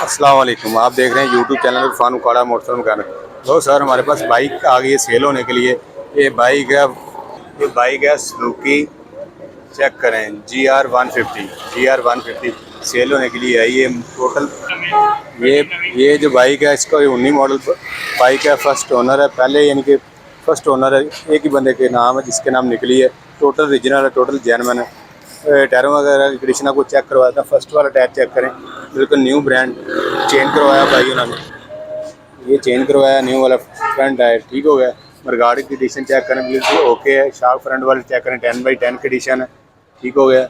अस्सलाम वालेकुम। आप देख रहे हैं यूट्यूब चैनल इरफान उकाड़ा मोटर मैकेनिक। तो सर हमारे पास बाइक आ गई है सेल होने के लिए। ये बाइक है सुजुकी। चेक करें GR 150 सेल होने के लिए है ये टोटल। ये जो बाइक है इसका 19 मॉडल बाइक है। फर्स्ट ओनर है, पहले यानी कि फर्स्ट ओनर है, एक ही बंदे के नाम है जिसके नाम निकली है। टोटल ओरिजिनल है, टोटल जेन्युइन है। टायरों वगैरह की कंडीशन को चेक करवाता है। फर्स्ट वाला टायर चेक करें, बिल्कुल न्यू ब्रांड चेंज करवाया भाई उन्होंने। ये चेंज करवाया, न्यू वाला फ्रंट टायर ठीक हो गया। मरगाड़ी की कंडीशन चेक करें, बिल्कुल ओके है। शार्क फ्रंट वाले चेक करें, 10/10 कंडीशन है, ठीक हो गया।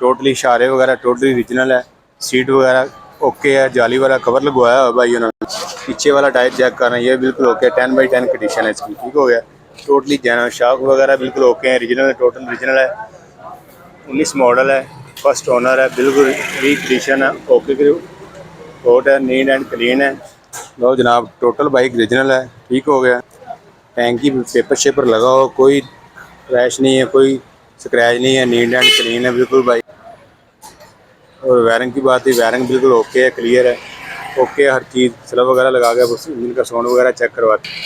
टोटली इशारे वगैरह टोटली ओरिजिनल है। सीट वगैरह ओके है, जाली वाला कवर लगवाया है भाई उन्होंने। पीछे वाला टायर चेक कर रहे हैं, ये बिल्कुल ओके है, 10/10 कंडीशन है इसकी, ठीक हो गया। टोटली जेन्युइन, शार्क वगैरह बिल्कुल ओके है, ओरिजिनल है, टोटल ओरिजिनल है। 19 मॉडल है, फर्स्ट ओनर है, बिल्कुल री कंडीशन है, ओके कोट है, नीट एंड क्लीन है। लो जनाब, टोटल बाइक ओरिजिनल है, ठीक हो गया। टैंकी पेपर शेपर लगा हो, कोई क्रैश नहीं है, कोई स्क्रैच नहीं है, नीट एंड क्लीन है बिल्कुल बाइक। और वायरिंग की बात है, वायरिंग बिल्कुल ओके है, क्लियर है, ओके है हर चीज़। स्लब वगैरह लगा के इंजन का साउंड वगैरह चेक करवाते हैं।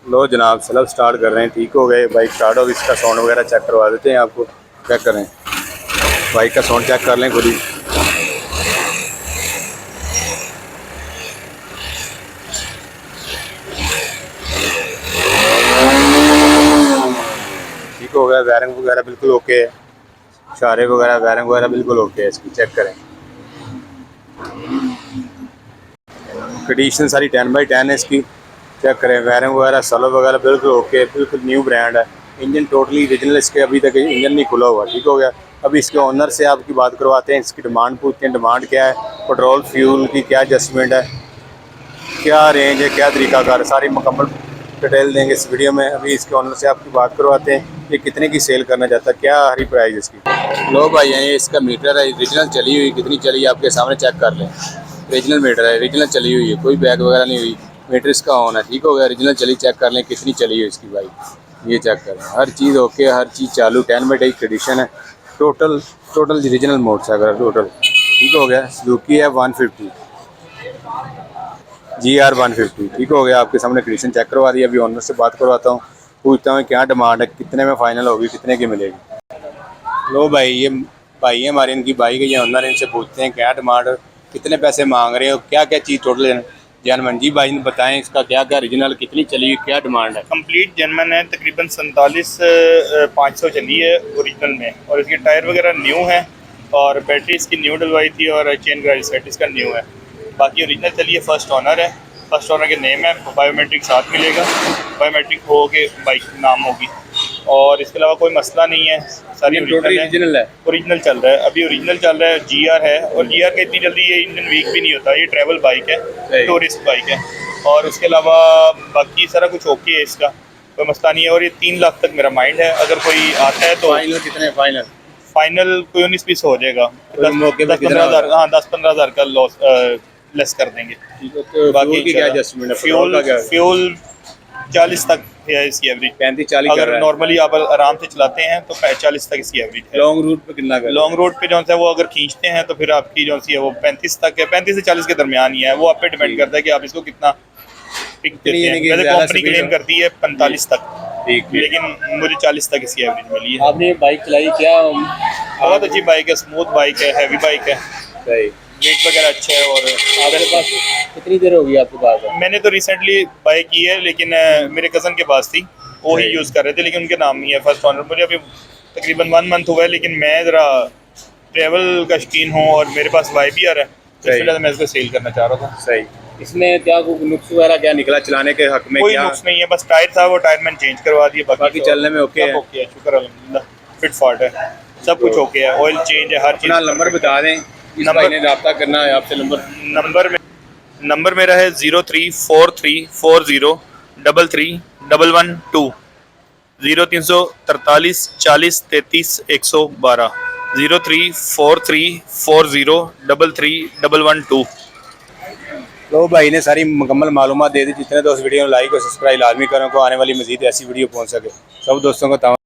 लो जनाब, स्लब स्टार्ट कर रहे हैं, ठीक हो गए। बाइक स्टार्ट हो, इसका साउंड वगैरह चेक करवा देते हैं आपको। चेक करें, बाइक का साउंड चेक कर लें खुद ही। ठीक हो गया, वायरिंग वगैरह बिल्कुल ओके है, इशारे वगैरह वायरिंग वगैरह बिल्कुल ओके है इसकी। चेक करें, कंडीशन सारी 10/10 है इसकी। चेक करें, वायरिंग वगैरह स्लब वगैरह बिल्कुल ओके है, बिल्कुल न्यू ब्रांड है। इंजन टोटली ओरिजिनल, इसके अभी तक इंजन नहीं खुला हुआ, ठीक हो गया। अभी इसके ओनर से आपकी बात करवाते हैं, इसकी डिमांड पूछते हैं, डिमांड क्या है, पेट्रोल फ्यूल की क्या एडजस्टमेंट है, क्या रेंज है, क्या तरीकाकार, सारी मुकम्मल डिटेल देंगे इस वीडियो में। अभी इसके ओनर से आपकी बात करवाते हैं, ये कितने की सेल करना चाहता है, क्या हरी प्राइस इसकी। लो भाई, ये इसका मीटर है, ओरिजिनल चली हुई, कितनी चली है आपके सामने चेक कर लें। ओरिजिनल मीटर है, ओरिजिनल चली हुई है, कोई बैग वगैरह नहीं हुई, मीटर इसका ऑन है, ठीक हो गया। ओरिजिनल चली, चेक कर लें कितनी चली है इसकी बाइक, ये चेक करें। हर चीज़ ओके, हर चीज़ चालू, 10/10 कंडीशन है। टोटल ओरिजिनल मोटरसाइकिल टोटल, ठीक हो गया। सुजुकी है 150 GR 150, ठीक हो गया। आपके सामने कंडीशन चेक करवा दी। अभी ऑनर से बात करवाता हूँ, पूछता हूँ क्या डिमांड है, कितने में फाइनल होगी, कितने की मिलेगी। लो भाई, ये भाई है हमारे, इनकी बाइक है, ये ऑनर, इनसे पूछते हैं क्या डिमांड, कितने पैसे मांग रहे हो, क्या क्या चीज़ टोटल। जानमन जी भाई ने बताएं इसका क्या क्या ओरिजिनल, कितनी चली, क्या डिमांड है। कंप्लीट जेनमन है, तकरीबन 47,500 चली है ओरिजिनल में। और इसके टायर वगैरह न्यू है, और बैटरी इसकी न्यू डलवाई थी, और चेन का सेट इसका न्यू है। बाकी ओरिजिनल चली है, फर्स्ट ओनर है। फर्स्ट ओनर के नेम है, बायोमेट्रिक साथ मिलेगा, बायोमेट्रिक हो के बाइक नाम होगी। और इसके अलावा कोई मसला नहीं है, सारी ओरिजिनल है। ओरिजिनल चल रहा है, अभी ओरिजिनल चल रहा है। GR है, और GR का इतनी जल्दी ये इंजन वीक भी नहीं होता, ये ट्रैवल बाइक है, टूरिस्ट बाइक है। और उसके अलावा बाकी सारा कुछ ओके है, इसका कोई मसला नहीं है। और ये 3 लाख तक मेरा माइंड है, अगर कोई आता है तो। फाइनल कितने? फाइनल कोई 19-20 हो जाएगा, 10-15 हज़ार, हाँ 10-15 हज़ार का लॉस लेस कर देंगे। तो बाकी की क्या एडजस्टमेंट है, फ्यूल 40 तक है इसकी एवरेज, 35-40 अगर नॉर्मली आप आराम से चलाते हैं तो 40 तक इसकी एवरेज है। लॉन्ग रूट पे कितना कर? लॉन्ग रूट पे जो है वो अगर खींचते हैं तो फिर आपकी जो है वो 35 तक है, 35 से 40 के दरमियान ही है। वो आप पे डिपेंड करता है कि आप इसको कितना पिक देते हैं। वैसे कंपनी क्लेम करती है 45 तक, लेकिन मुझे 40 तक इसकी एवरेज मिली है। आपने बाइक चलाई क्या? बहुत अच्छी बाइक है, स्मूथ बाइक है, हैवी बाइक है, सही, वेट वगैरह अच्छा है। और आपके पास कितनी देर होगी आपके पास? मैंने तो रिसेंटली बाई की है, लेकिन मेरे कज़न के पास थी, वो ही यूज़ कर रहे थे, लेकिन उनके नाम नहीं है फर्स्ट ऑनर। मुझे अभी तकरीबन 1 मंथ हुआ है, लेकिन मैं ज़रा ट्रैवल का शौकीन हूँ और मेरे पास YBR है, तो इस वजह से मैं इसको सेल करना चाह रहा था। सही। इसमें क्या नुक्स वगैरह क्या निकला चलाने के हक में? कोई नुक्स नहीं है, बस टायर था, वो टायर मैंने चेंज करवा दिया। बाकी चलने में ओके है, शुक्र अल्हम्दुलिल्लाह, फिट फाट है, सब कुछ ओके है, ऑयल चेंज है, हर चीज़। नंबर बता दें, नंबर ने रब्ता करना है आपसे। नंबर मेरा है 034340331112, 0343 40 33 112, 034340331112। तो भाई ने सारी मुकम्मल मालूमात दे दी। जितने दोस्त वीडियो में लाइक और सब्सक्राइब लाजमी करें को आने वाली मजीद ऐसी वीडियो पहुंच सके। सब दोस्तों को